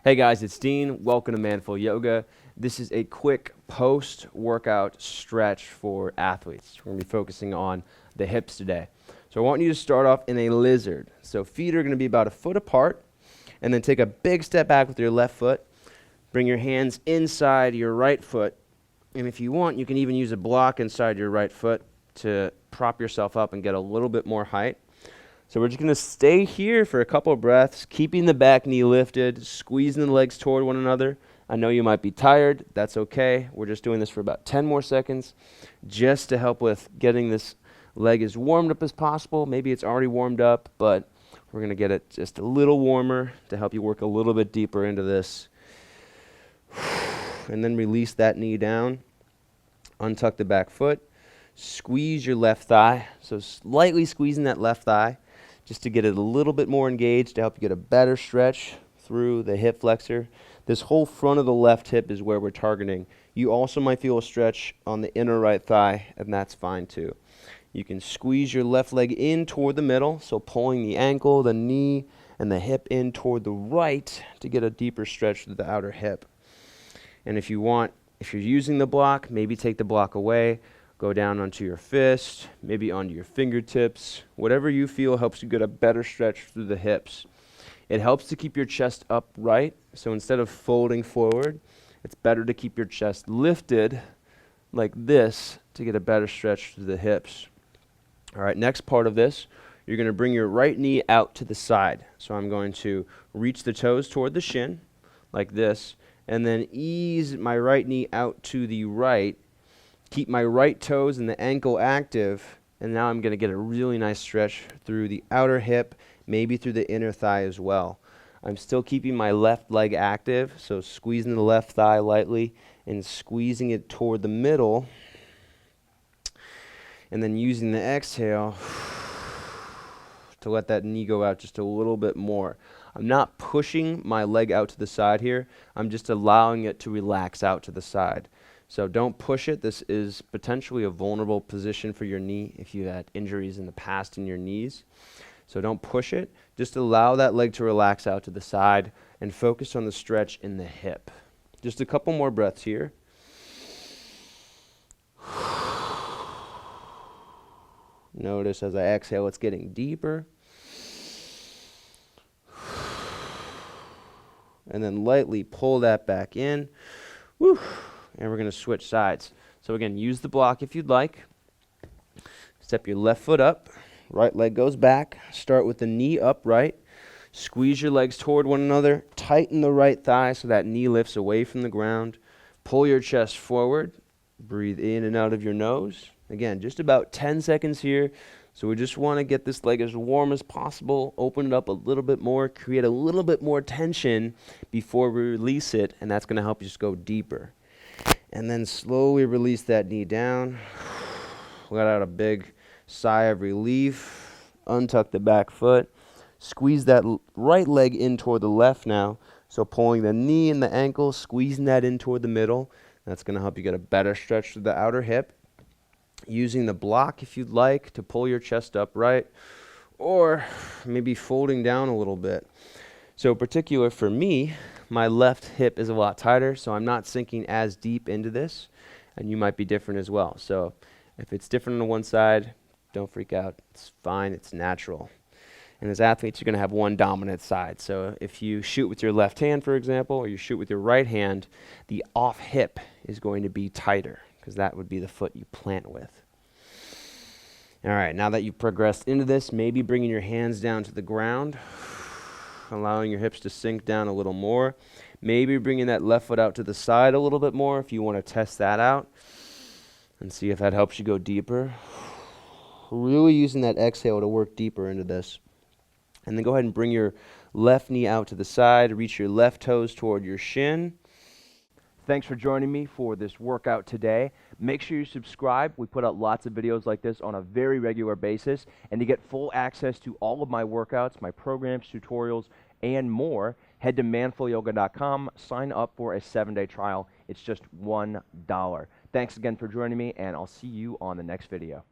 Hey guys, it's Dean. Welcome to Manful Yoga. This is a quick post-workout stretch for athletes. We're going to be focusing on the hips today. So I want you to start off in a lizard. So feet are going to be about a foot apart, and then take a big step back with your left foot. Bring your hands inside your right foot, and if you want, you can even use a block inside your right foot to prop yourself up and get a little bit more height. So we're just going to stay here for a couple of breaths, keeping the back knee lifted, squeezing the legs toward one another. I know you might be tired. That's okay. We're just doing this for about 10 more seconds just to help with getting this leg as warmed up as possible. Maybe it's already warmed up, but we're going to get it just a little warmer to help you work a little bit deeper into this. And then release that knee down. Untuck the back foot. Squeeze your left thigh. So slightly squeezing that left thigh, just to get it a little bit more engaged to help you get a better stretch through the hip flexor. This whole front of the left hip is where we're targeting. You also might feel a stretch on the inner right thigh, and that's fine too. You can squeeze your left leg in toward the middle, so pulling the ankle, the knee, and the hip in toward the right to get a deeper stretch through the outer hip. And if you're using the block, maybe take the block away. Go down onto your fist, maybe onto your fingertips. Whatever you feel helps you get a better stretch through the hips. It helps to keep your chest upright, so instead of folding forward, it's better to keep your chest lifted like this to get a better stretch through the hips. All right, next part of this, you're going to bring your right knee out to the side. So I'm going to reach the toes toward the shin like this, and then ease my right knee out to the right. Keep my right toes and the ankle active, and now I'm going to get a really nice stretch through the outer hip, maybe through the inner thigh as well. I'm still keeping my left leg active, so squeezing the left thigh lightly and squeezing it toward the middle, and then using the exhale to let that knee go out just a little bit more. I'm not pushing my leg out to the side here. I'm just allowing it to relax out to the side. So don't push it. This is potentially a vulnerable position for your knee if you had injuries in the past in your knees. So don't push it. Just allow that leg to relax out to the side and focus on the stretch in the hip. Just a couple more breaths here. Notice as I exhale, it's getting deeper. And then lightly pull that back in. Woo. And we're going to switch sides. So again, use the block if you'd like. Step your left foot up. Right leg goes back. Start with the knee upright. Squeeze your legs toward one another. Tighten the right thigh so that knee lifts away from the ground. Pull your chest forward. Breathe in and out of your nose. Again, just about 10 seconds here. So we just want to get this leg as warm as possible. Open it up a little bit more. Create a little bit more tension before we release it. And that's going to help you just go deeper. And then slowly release that knee down. Let out a big sigh of relief. Untuck the back foot. Squeeze that right leg in toward the left now. So pulling the knee and the ankle, squeezing that in toward the middle. That's going to help you get a better stretch to the outer hip. Using the block if you'd like to pull your chest upright, or maybe folding down a little bit. So particular for me, my left hip is a lot tighter, so I'm not sinking as deep into this, and you might be different as well. So if it's different on one side, don't freak out. It's fine. It's natural. And as athletes, you're going to have one dominant side. So if you shoot with your left hand, for example, or you shoot with your right hand, the off hip is going to be tighter because that would be the foot you plant with. All right, now that you've progressed into this, maybe bringing your hands down to the ground, allowing your hips to sink down a little more. Maybe bringing that left foot out to the side a little bit more if you want to test that out and see if that helps you go deeper. Really using that exhale to work deeper into this. And then go ahead and bring your left knee out to the side. Reach your left toes toward your shin. Thanks for joining me for this workout today. Make sure you subscribe. We put out lots of videos like this on a very regular basis. And to get full access to all of my workouts, my programs, tutorials, and more, head to manfulyoga.com. Sign up for a 7-day trial. It's just $1. Thanks again for joining me, and I'll see you on the next video.